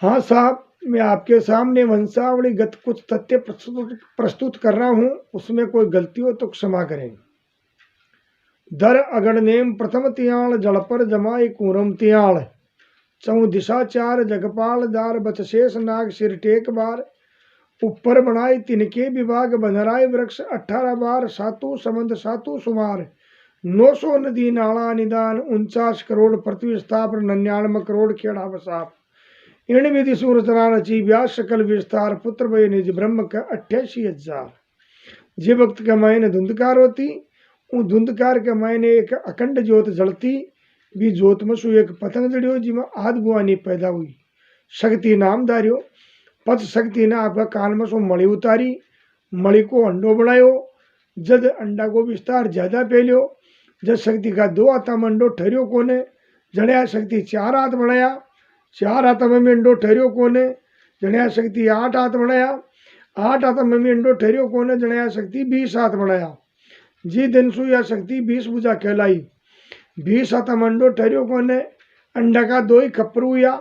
हाँ साहब, मैं आपके सामने वंशावली गत कुछ तथ्य प्रस्तुत कर रहा हूँ। उसमें कोई गलती हो तो क्षमा करें। दर अगणनेम प्रथम तियाण जल पर जमाई कूरम तियाण चौ दिशा चार जगपाल दार बचशेष नाग सिर टेक बार ऊपर बनाई तिनके विभाग बनराय वृक्ष 18 बार सातु समंद सातु सुमार 900 नदी नाला निदान 49 करोड़ पृथ्वी स्थापन 99 करोड़ खेड़ा बसाप इन विधि सूरचना रची व्यास सकल विस्तार पुत्र भय निज ब्रह्म का 88,000। जे वक्त का मायने धुंधकार होती उन धुंधकार के मायने एक अखंड ज्योत जलती भी ज्योत में सु एक पतंग जड़ियो जिसमें आद गुआनी पैदा हुई शक्ति नाम धारियो पच शक्ति ने आपका कान में सो मणि उतारी मणि को अंडो बनायो जद अंडा को विस्तार ज्यादा फैलियो जद शक्ति का 2 हाथा में अंडो ठहरियो कोने जड़िया शक्ति 4 हाथ बनाया 4 हाथ में अंडो ठहरियो कोने जड़िया शक्ति 8 हाथ बनाया 8 हाथ में अंडो ठहरियो कोने जड़िया शक्ति 20 हाथ बनाया जी दिन सु या शक्ति 20 भुजा कहलाई 20 हाथ में अंडो ठहरियो कोने अंडा का 2 ही खप्पर हुआ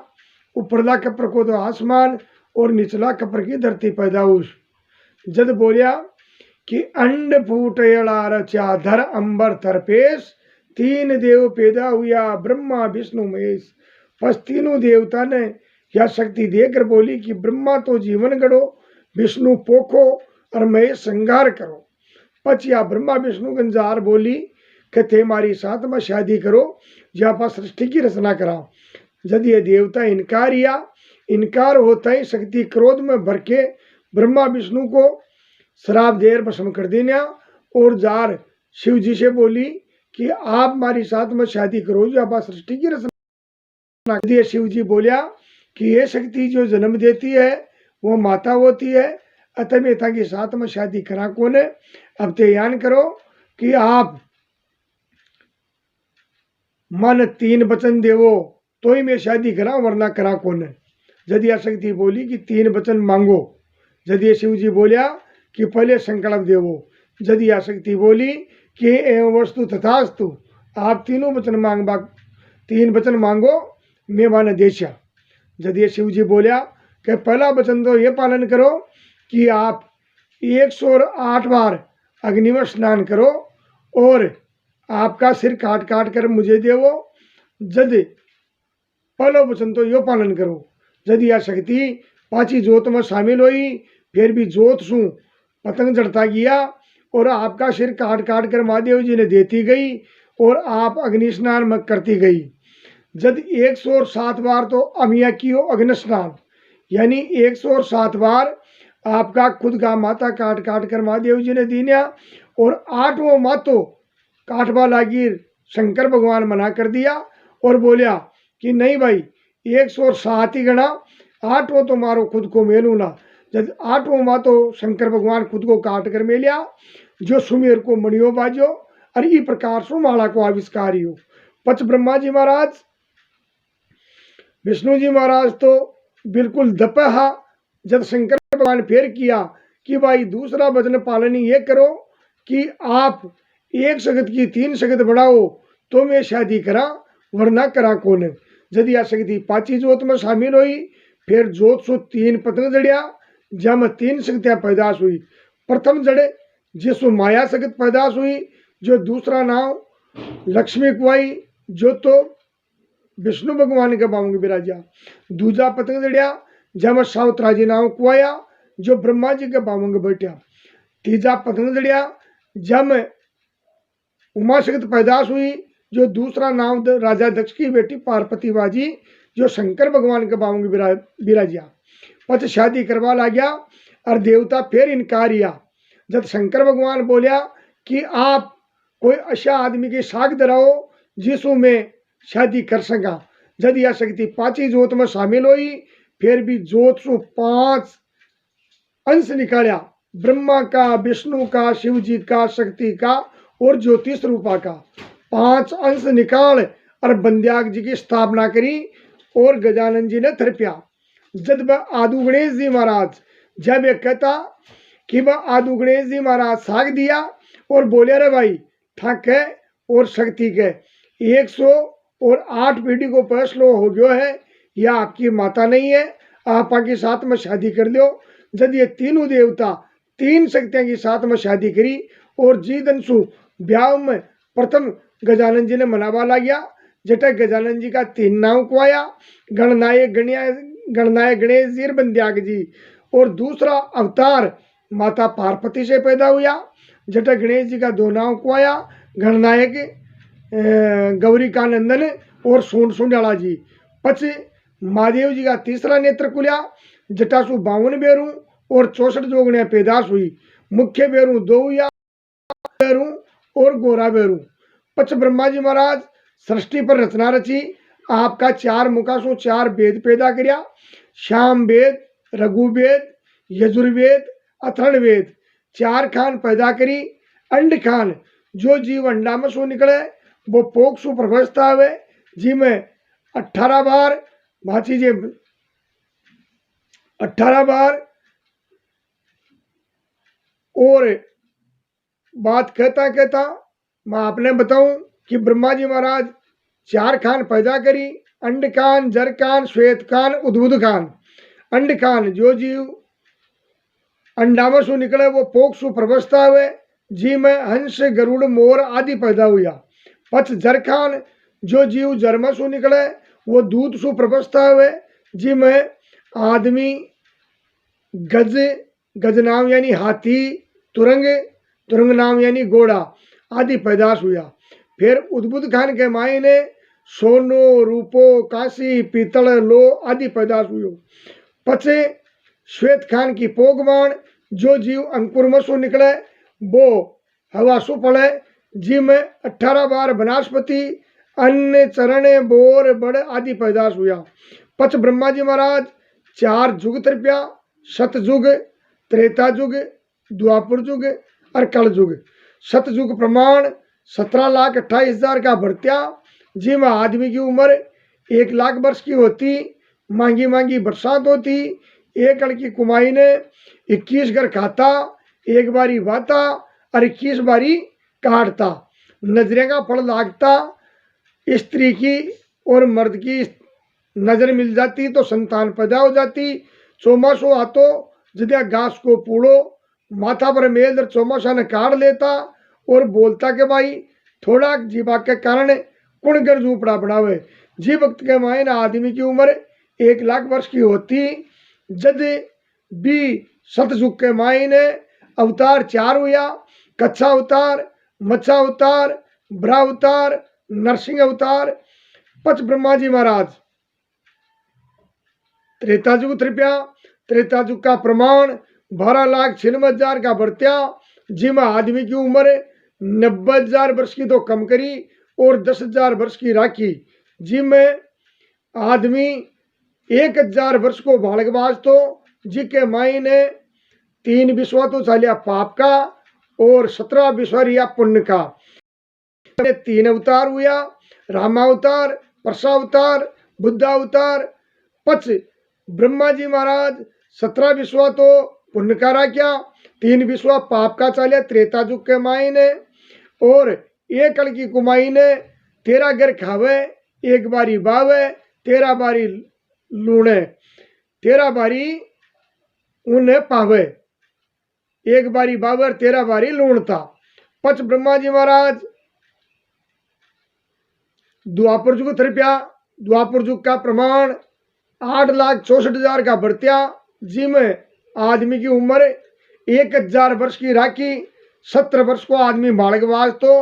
ऊपरला खप्पर को तो आसमान और निचला खप्पर की धरती पैदा हुई जद बोलिया कि अंड फूटयला रचा धर अंबर तरपेश 3 देव पैदा हुआ ब्रह्मा विष्णु महेश बस तीनों देवता ने यह शक्ति देकर बोली कि ब्रह्मा तो जीवन गढ़ो विष्णु पोखो और महेश श्रृंगार करो पच या ब्रह्मा विष्णु गंजार बोली कि थे हमारी साथ में शादी करो जहाँ पर सृष्टि की रचना करा जब ये देवता इनकार होता ही शक्ति क्रोध में भर के ब्रह्मा विष्णु को श्राप देर भस्म कर देना और जार शिव जी से बोली कि आप हमारी साथ में शादी करो जहाँ पर सृष्टि की रचना। शिव जी बोलिया कि ये शक्ति जो जन्म देती है वो माता होती है अतः मेता के साथ में शादी करा कौन है। अब तैयार करो कि आप मन 3 वचन देवो तो ही मैं शादी करा वरना करा कौन है। यदि शक्ति बोली कि 3 वचन मांगो यदि शिव जी बोलिया कि पहले संकल्प देवो यदि शक्ति बोली कि एवं वस्तु तथास्तु आप 3 वचन मांगबा 3 वचन मांगो मैं माने देशा। यदि शिव जी बोलिया कि पहला वचन तो ये पालन करो कि आप 108 बार अग्नि में स्नान करो और आपका सिर काट काट कर मुझे देवो। यदि पहला वचन तो यो पालन करो यदि यह शक्ति पांची जोत में शामिल हुई फिर भी जोत सु पतंग जड़ता गया और आपका सिर काट काट कर महादेव जी ने देती गई और आप अग्नि स्नान में करती गई। जब 107 बार तो अमिया की हो अग्नि स्नान यानी 107 बार आपका खुद का माता काट काट कर महादेव जी ने दीना और 8वां मातो काटवा लागी शंकर भगवान मना कर दिया और बोलिया कि नहीं भाई 107 ही गणा 8वां तो मारो खुद को मेलू ना। जब 8वां मातो शंकर भगवान खुद को काट कर मेलिया जो सुमेर को मणियों बाजो और इस प्रकार सुमाला को आविष्कार हो। पच ब्रह्मा जी महाराज विष्णु जी महाराज तो बिल्कुल दपहा जब शंकर भगवान फेर किया कि भाई दूसरा वचन पालन ये करो कि आप 1 शगत की 3 शगत बढ़ाओ तो मैं शादी करा वरना करा कौन। यदि यह शक्ति पांची जोत में शामिल हुई फिर जोत सो 3 पतंग जड़िया जब 3 शक्तियां पैदाश हुई। प्रथम जड़े जिसो माया शगत पैदाश हुई जो दूसरा नाम लक्ष्मी कुआई जो तो विष्णु भगवान के बामंग विराजा। दूजा पतंग जड़िया जब सावत्राजी नाम कुआया जो ब्रह्मा जी के बामंग बैठा। तीजा पतंग जड़िया जब उमा शक्ति पैदाश हुई जो दूसरा नाम राजा दक्ष की बेटी पार्वती बाजी जो शंकर भगवान के बामंग विराजिया। पच शादी करवा ला गया और देवता फिर इनकार किया। जब शंकर भगवान बोलिया कि आप कोई ऐसा आदमी की साख धराओ जिसू में शादी कर सका। यदि यह शक्ति पांची जोत में शामिल हुई फिर भी जोत सु 5 अंश निकालिया ब्रह्मा का विष्णु का शिव जी का शक्ति का और ज्योतिष रूपा का 5 अंश निकाल और बंद्याग जी की स्थापना करी और गजानन जी ने थरपिया। जब वह आदु गणेश जी महाराज जब ये कहता कि वह आदु गणेश जी महाराज साग दिया और बोले रे भाई थक है और शक्ति के 108 पीढ़ी को फैसलो हो गयो है यह आपकी माता नहीं है आपा के साथ में शादी कर लो। जब ये तीनों देवता तीन शक्तियां के साथ में शादी करी और जी दंशु ब्याह में प्रथम गजानन जी ने मनावा ला गया। जटा गजानन जी का 3 नाम को आया, गणनायक गणेश जी बंद्याग जी, और दूसरा अवतार माता पार्वती से पैदा हुआ। जटा गणेश जी का 2 नाम को आया, गणनायक गौरी का नंदन और सुंडाला जी। पछ महादेव जी का 3रा नेत्र खुला, जटासु 52 बेरू और 64 जोगणियां पैदाश हुई। मुख्य बेरू 2 हुआ, बेरू और गोरा बेरू। पछ ब्रह्मा जी महाराज सृष्टि पर रचना रची, आपका 4 मुखासु 4 वेद पैदा करया। श्याम वेद, रघु वेद, यजुर्वेद, अथर्व वेद 4 खान पैदा करी। अंड खान जो जीव अंडा में सो निकले वो पोक्सु प्रवस्था हुए, जी में 18 बार भाची जे 18 बार। और बात कहता मैं आपने बताऊं कि ब्रह्मा जी महाराज 4 खान पैदा करी, अंड खान, जर खान, श्वेत खान, उद्भुत खान। अंड खान जो जीव अंडा में सु निकले वो पोक्सु प्रवस्था हुए, जी में हंस, गरुड़, मोर आदि पैदा हुआ। पछ जर खान जो जीव जर में सु निकले वो दूध सु प्रवस्था हुए, जी में आदमी, गज नाम यानी हाथी, तुरंग नाम यानी घोड़ा आदि पैदाश हुआ। फिर उद्भुत खान के माई ने सोनो, रूपो, काशी, पीतल, लो आदि पैदाश हुए। पछे श्वेत खान की पोगवाण जो जीव अंकुर में सु निकले वो हवा सु पड़े, जी में 18 बार वनस्पति, अन्न, चरण, बोर, बड़ आदि पैदाश हुआ। पछ ब्रह्मा जी महाराज 4 युग तृप्या, सतयुग, त्रेता युग, द्वापर युग और कल युग। सतयुग प्रमाण 17,28,000 का भरत्या, जी में आदमी की उम्र 1 लाख वर्ष की होती। मांगी बरसात होती। एक अड़ की कुमाई ने 21 घर खाता, 1 बारी बाता और 21 बारी काटता। नजरे का फल लागता। स्त्री की और मर्द की नजर मिल जाती तो संतान पैदा हो जाती। चौमासो आतो जदिया घास को पूड़ो, माथा पर मेल चौमासा ने काट लेता और बोलता के भाई थोड़ा जीवा के कारण कुण घर झूपड़ा बनावे। जी वक्त के मायने आदमी की उम्र 1 लाख वर्ष की होती। जद भी सतयुग के मायने अवतार 4 हुआ, कच्छा अवतार, मच्छा अवतार, ब्रह्मा अवतार, नरसिंह अवतार। पच ब्रह्मा जी महाराज त्रेता युग तृप्या। त्रेता युग का प्रमाण 12,96,000 का बरत्या, जिसमें आदमी की उम्र 90,000 वर्ष की तो कम करी और 10,000 वर्ष की राखी। जिसमें आदमी 1,000 वर्ष को बालकबाज तो जिसके माई ने 3 विश्वा तो चालिया पाप का और 17 विश्व रिया पुण्य का। 3 अवतार हुआ, रामावतार, परसावतार, बुद्धावतार। पच ब्रह्मा जी महाराज 17 विश्वा तो पुण्य का राख्या, 3 विश्वा पाप का चालिया त्रेता युग के माई ने, और 1 अड़ की कुमाई ने 13 घर खावे, 1 बारी बावे, 13 बारी लूणे, 13 बारी उन्हें पावे, 1 बारी बावे और 13 बारी लूणता। पच ब्रह्मा जी महाराज द्वापर युग तृप्या। द्वापर युग का प्रमाण 8,64,000 का बरत्या, जिसमें आदमी की उम्र 1,000 वर्ष की राखी। 17 वर्ष को आदमी बालकवास तो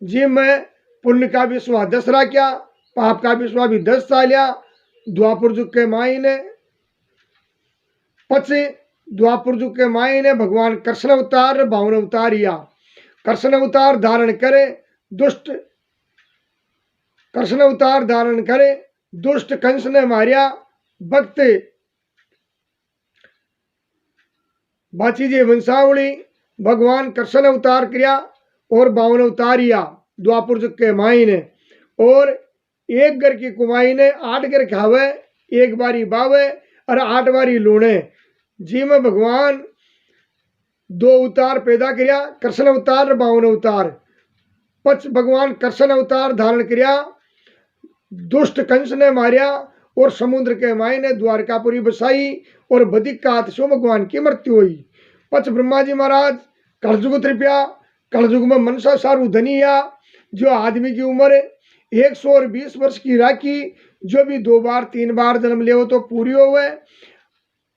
जिसमें पुण्य का विश्वा 10 राख्या, पाप का विश्वा भी 10 सालिया। द्वापर युग के माई ने पच द्वापर युग के माई ने भगवान कृष्ण अवतार 52 अवतार या कृष्ण अवतार धारण करे, कृष्ण अवतार धारण करे, दुष्ट कंस ने मारिया। भक्त बाची जी वंशावली भगवान कृष्ण अवतार किया और 52 अवतार या द्वापर युग के माई ने, और 1 घर की कुमाई ने 8 घर खावे, 1 बारी बावे और 8 बारी लूणे। जी में भगवान 2 अवतार पैदा किया, कृष्ण अवतार और 52 अवतार। पच भगवान कृष्ण अवतार धारण किया, दुष्ट कंस ने मारिया और समुद्र के मायने द्वारकापुरी बसाई और बदिक का आतिशो भगवान की मृत्यु हुई। पच ब्रह्मा जी महाराज कलयुग त्रिप्या, कलयुग में मनसा सारू धनिया, जो आदमी की उम्र 120 वर्ष की राखी, जो भी 2 बार 3 बार जन्म ले तो पूरी होवे।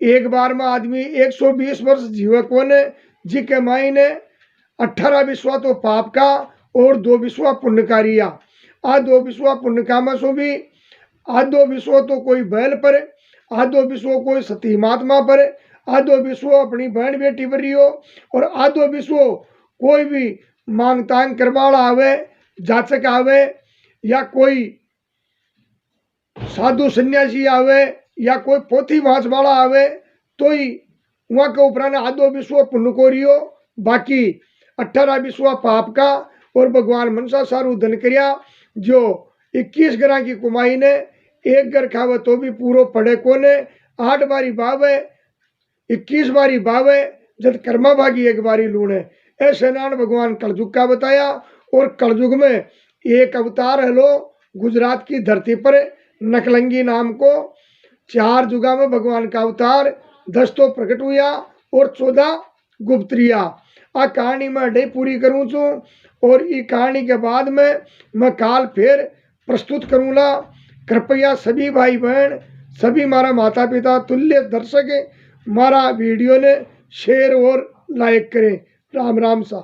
एक बार में आदमी 120 वर्ष जीवे कोने, जी के मायने 18 विश्वा तो पाप का और 2 विश्वा पुण्य कारिया। आ 2 विश्वा पुण्य का में सो भी आधो विश्व तो कोई बैल पर, आधो विश्व कोई सती महात्मा पर, आधो विश्व अपनी बहन बेटी पर हो, और आधो विश्व कोई भी मांग तांग करवाला आवे, जाचक आवे, या कोई साधु सन्यासी आवे, या कोई पोथी वाँच वाला आवे, तो ही वहाँ के उपरांत आधो विश्व पुण्य को रियो, बाकी 18 विश्व पाप का। और भगवान मनसा सारू धन करिया, जो 21 ग्रह की कुमाई ने 1 घर खावे तो भी पूरो पड़े कोने, 8 बारी बावे 21 बारी बावे, जब कर्मा भागी 1 बारी लूणे। ऐसे नान भगवान कलयुग का बताया। और कलयुग में एक अवतार है लो गुजरात की धरती पर नकलंगी नाम को, 4 जुगा में भगवान का अवतार, 10 तो प्रकट हुआ और 14 गुप्त रिया। आ कहानी मैं अड्डे पूरी करूँ छू, और इस कहानी के बाद में मैं काल फिर प्रस्तुत करूँगा। कृपया सभी भाई बहन, सभी मारा माता पिता तुल्य दर्शक मारा वीडियो ने शेयर और लाइक करें। राम राम सा।